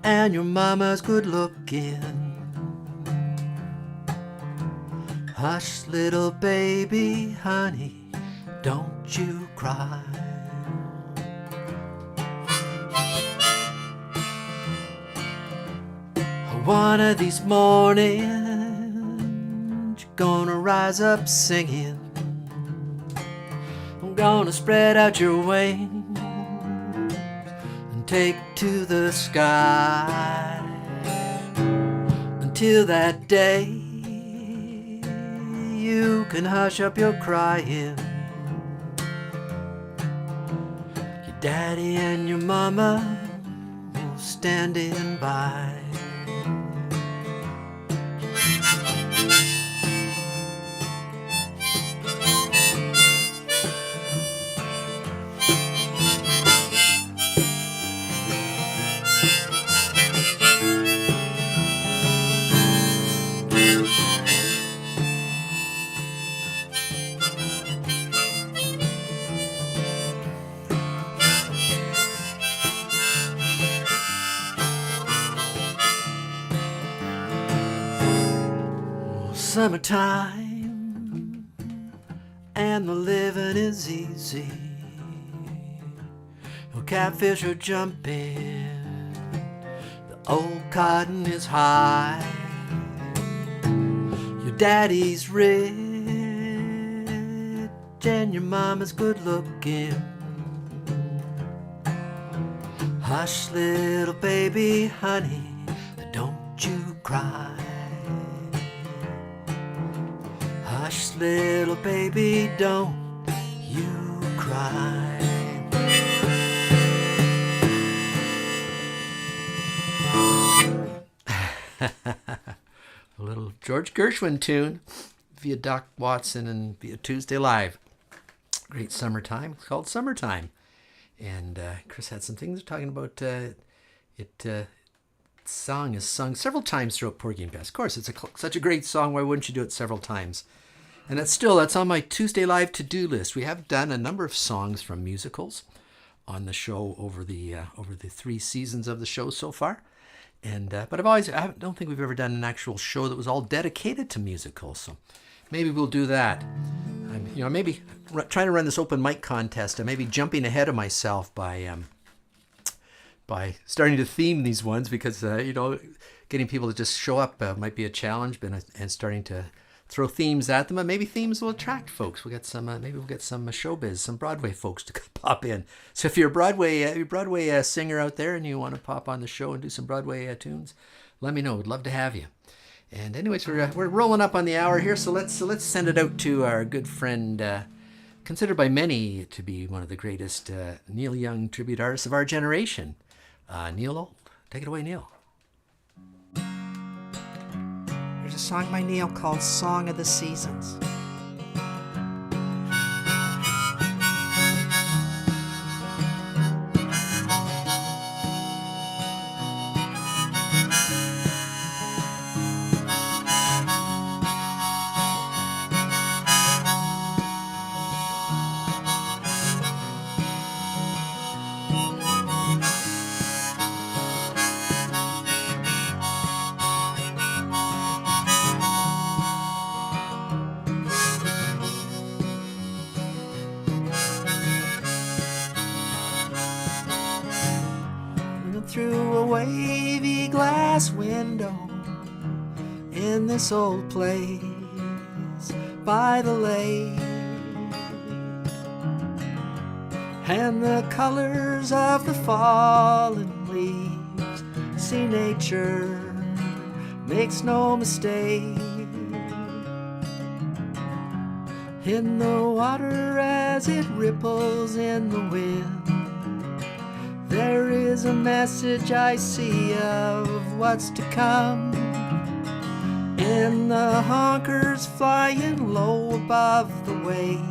and your mama's good looking. Hush, little baby, honey, don't you cry. One of these mornings, you're gonna rise up singing. I'm gonna spread out your wings and take to the sky. Until that day, you can hush up your crying. Your daddy and your mama will standing by. Summertime, and the living is easy. Well, catfish are jumping, the old cotton is high. Your daddy's rich and your mama's good looking. Hush, little baby, honey, don't you cry. Hush, little baby, don't you cry. A little George Gershwin tune via Doc Watson and via Tuesday Live. Great summertime. It's called Summertime. And Chris had some things talking about song is sung several times throughout Porgy and Bess. Of course, it's such a great song. Why wouldn't you do it several times? And that's on my Tuesday Live to-do list. We have done a number of songs from musicals on the show over the 3 seasons of the show so far. And but I don't think we've ever done an actual show that was all dedicated to musicals. So maybe we'll do that. Maybe trying to run this open mic contest and maybe jumping ahead of myself by starting to theme these ones, because getting people to just show up might be a challenge, and starting to throw themes at them, and maybe themes will attract folks. We'll get some showbiz, some Broadway folks to pop in. So if you're a Broadway singer out there and you want to pop on the show and do some Broadway tunes, let me know. We'd love to have you. And anyways, we're rolling up on the hour here, so let's send it out to our good friend, considered by many to be one of the greatest Neil Young tribute artists of our generation, Neil Old. Take it away, Neil. There's a song by Neil called Song of the Seasons. Through a wavy glass window in this old place by the lake, and the colors of the fallen leaves, see nature makes no mistake. In the water as it ripples in the wind, there is a message I see of what's to come. In the honkers flying low above the waves,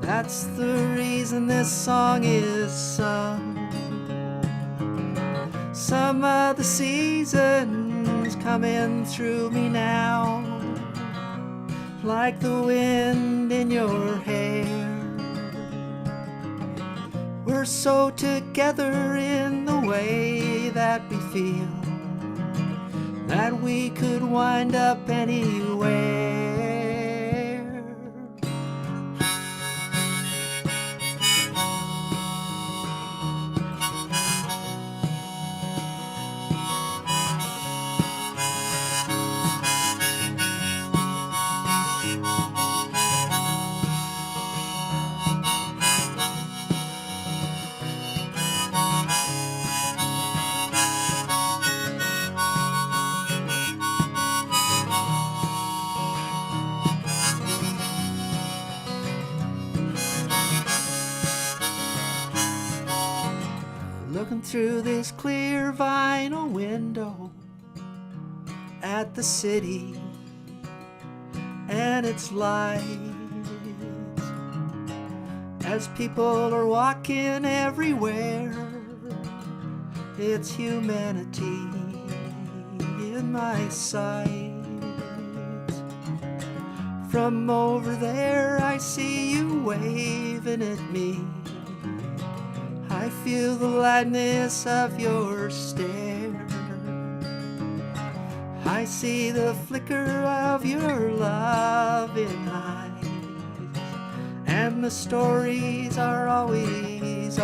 that's the reason this song is sung. Some of the seasons coming through me now, like the wind in your hair. We're so together in the way that we feel, that we could wind up anywhere. Looking through this clear vinyl window at the city and its lights, as people are walking everywhere, it's humanity in my sight. From over there I see you waving at me, I feel the lightness of your stare, I see the flicker of your loving eyes, and the stories are always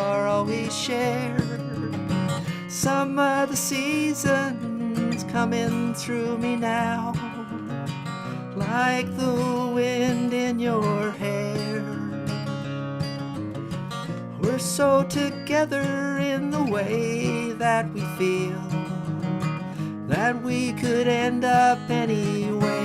shared. Some of the seasons coming through me now, like the wind in your hair. We're so together in the way that we feel that we could end up anywhere.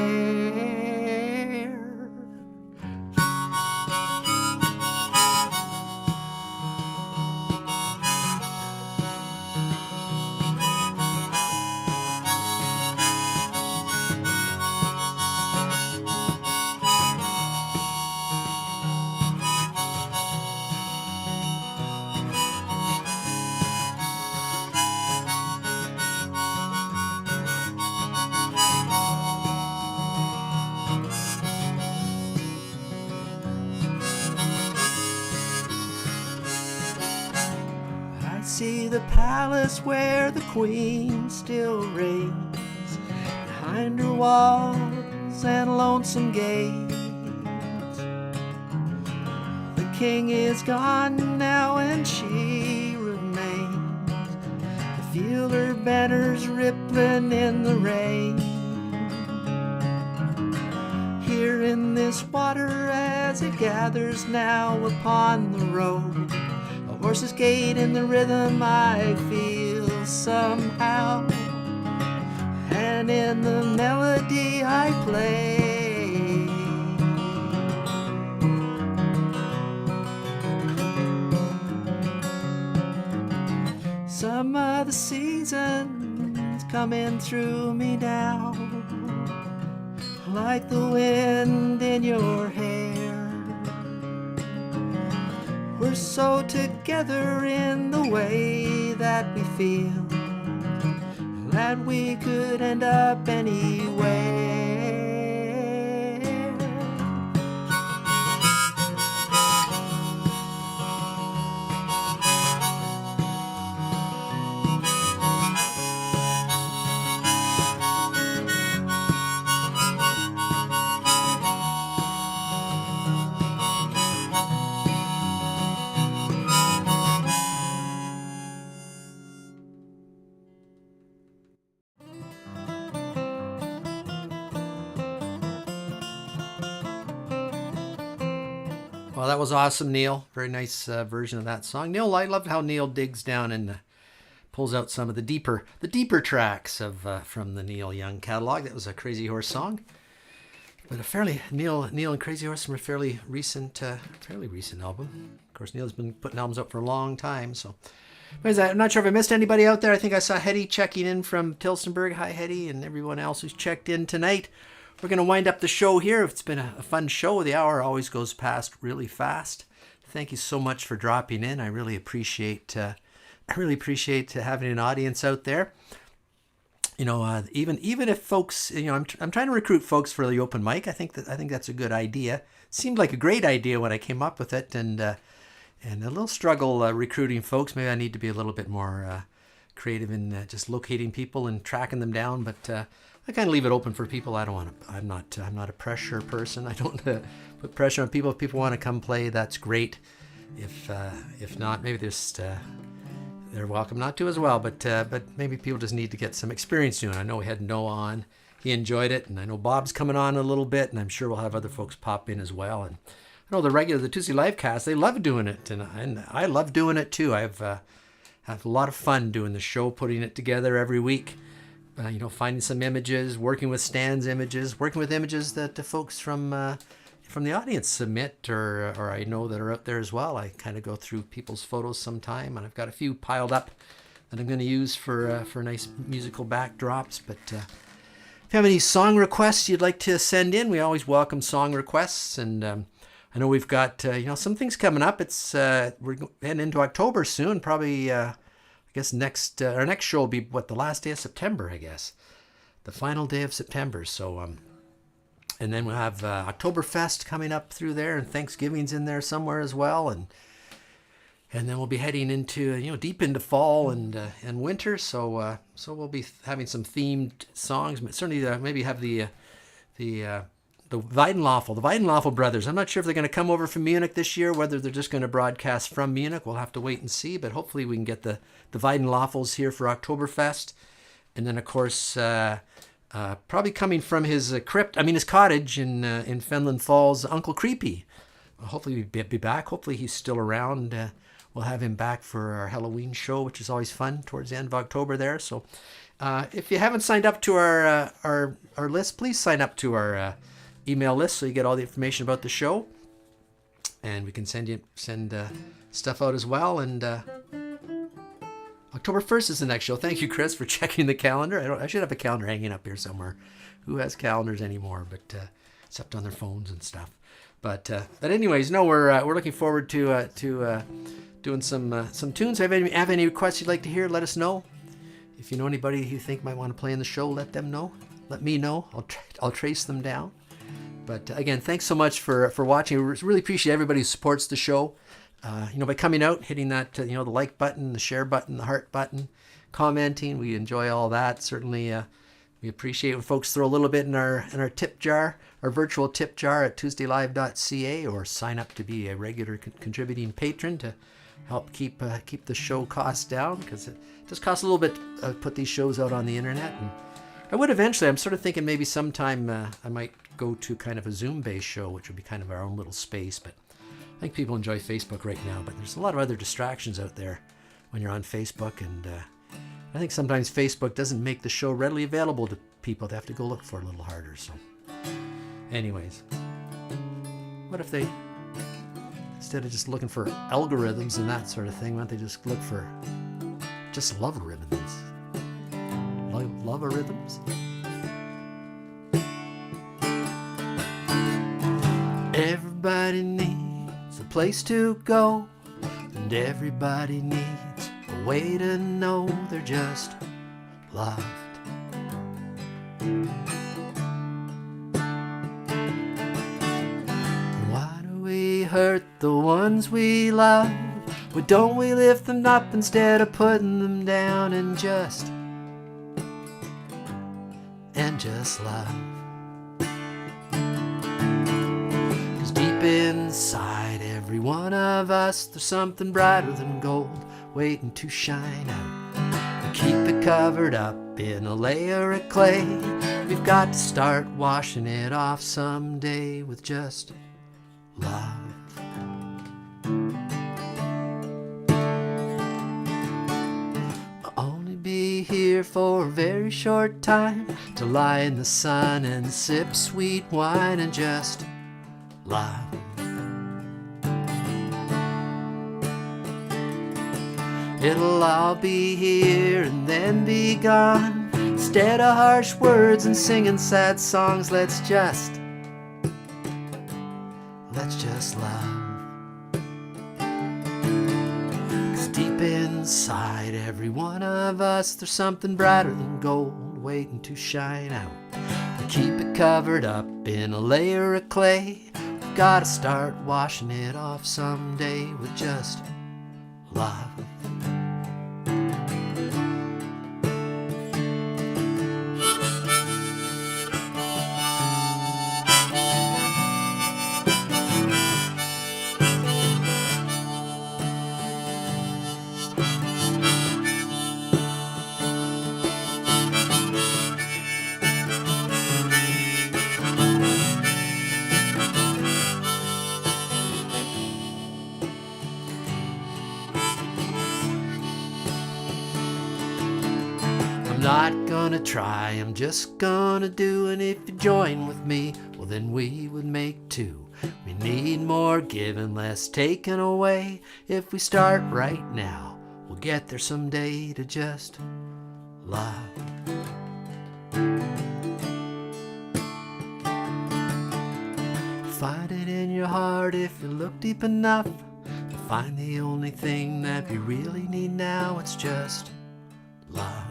See the palace where the queen still reigns, behind her walls and lonesome gates. The king is gone now and she remains. I feel her banners rippling in the rain. Here in this water as it gathers now upon the road, horses gait in the rhythm I feel somehow, and in the melody I play. Some of the seasons coming through me now, like the wind in your hair. We're so together in the way that we feel that we could end up anywhere. Well, that was awesome, Neil. Very nice version of that song. Neil, I love how Neil digs down and pulls out some of the deeper tracks of from the Neil Young catalog. That was a Crazy Horse song, but a fairly Neil and Crazy Horse from a fairly recent album. Of course, Neil's been putting albums up for a long time, so. I'm not sure if I missed anybody out there. I think I saw Hetty checking in from Tilsonburg. Hi, Hetty, and everyone else who's checked in tonight. We're going to wind up the show here. It's been a fun show. The hour always goes past really fast. Thank you so much for dropping in. I really appreciate having an audience out there. You know, even if folks, you know, I'm trying to recruit folks for the open mic. I think that's a good idea. Seemed like a great idea when I came up with it, and a little struggle recruiting folks. Maybe I need to be a little bit more creative in just locating people and tracking them down, but. I kind of leave it open for people. I'm not a pressure person. I don't put pressure on people. If people want to come play, that's great. If not, maybe they're welcome not to as well. But maybe people just need to get some experience doing it. I know we had Noah on. He enjoyed it, and I know Bob's coming on a little bit, and I'm sure we'll have other folks pop in as well. And I know the Tuesday live cast, they love doing it, and I love doing it too. I've have a lot of fun doing the show, putting it together every week. Finding some images, working with Stan's images, working with images that the folks from the audience submit, or I know that are out there as well. I kind of go through people's photos sometime, and I've got a few piled up that I'm going to use for nice musical backdrops. But if you have any song requests you'd like to send in, we always welcome song requests. And I know we've got some things coming up. It's we're heading into October soon, probably. I guess our next show will be the last day of September, I guess. The final day of September. So, and then we'll have Oktoberfest coming up through there, and Thanksgiving's in there somewhere as well. And then we'll be heading into, deep into fall and winter. So we'll be having some themed songs, but certainly maybe have the Weidenloffel brothers. I'm not sure if they're going to come over from Munich this year, whether they're just going to broadcast from Munich. We'll have to wait and see, but hopefully we can get the Weidenloffels here for Oktoberfest. And then, of course, Probably coming from his his cottage in Fenland Falls, Uncle Creepy. Hopefully he'll be back. Hopefully he's still around. We'll have him back for our Halloween show, which is always fun towards the end of October there. So if you haven't signed up to our list, please sign up to our email list so you get all the information about the show. And we can send stuff out as well. And October 1st is the next show. Thank you, Chris, for checking the calendar. I should have a calendar hanging up here somewhere. Who has calendars anymore? But except on their phones and stuff. But anyways, no, we're looking forward to doing some tunes. Have any requests you'd like to hear? Let us know. If you know anybody who you think might want to play in the show, let them know. Let me know. I'll trace them down. But again, thanks so much for watching. We really appreciate everybody who supports the show. By coming out, hitting that, the like button, the share button, the heart button, commenting. We enjoy all that. Certainly, we appreciate when folks throw a little bit in our tip jar, our virtual tip jar at tuesdaylive.ca, or sign up to be a regular contributing patron to help keep the show costs down, because it just costs a little bit to put these shows out on the internet. And I would eventually, I'm sort of thinking maybe sometime I might go to kind of a Zoom-based show, which would be kind of our own little space. But I think people enjoy Facebook right now, but there's a lot of other distractions out there when you're on Facebook, and I think sometimes Facebook doesn't make the show readily available to people. They have to go look for it a little harder. So anyways, what if they, instead of just looking for algorithms and that sort of thing, why don't they just look for just logarithms? Logarithms? Everybody needs a place to go, and everybody needs a way to know they're just loved. Why do we hurt the ones we love? Why don't we lift them up instead of putting them down and just love? Deep inside every one of us, there's something brighter than gold waiting to shine out. We keep it covered up in a layer of clay. We've got to start washing it off someday with just love. I'll only be here for a very short time, to lie in the sun and sip sweet wine and just love. It'll all be here and then be gone. Instead of harsh words and singing sad songs, let's just love. 'Cause deep inside every one of us, there's something brighter than gold waiting to shine out. We keep it covered up in a layer of clay. We've gotta start washing it off someday with just love. Not gonna try, I'm just gonna do, and if you join with me, well then we would make two. We need more giving, less taken away. If we start right now, we'll get there someday to just love. Find it in your heart if you look deep enough. Find the only thing that we really need now, it's just love.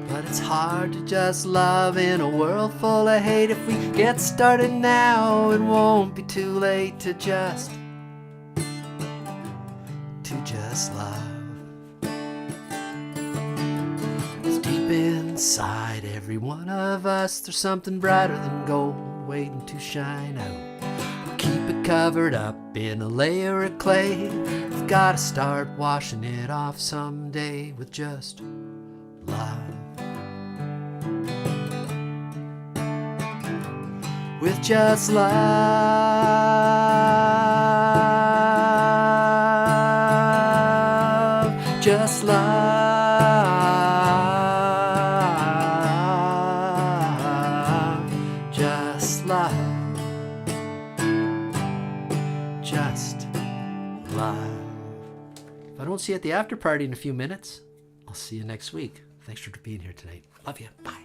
But it's hard to just love in a world full of hate. If we get started now, it won't be too late to just love. 'Cause deep inside every one of us, there's something brighter than gold waiting to shine out. We keep it covered up in a layer of clay. I've gotta start washing it off someday with just love. With just love, just love, just love, just love. If I don't see you at the after party in a few minutes, I'll see you next week. Thanks for being here tonight. Love you. Bye.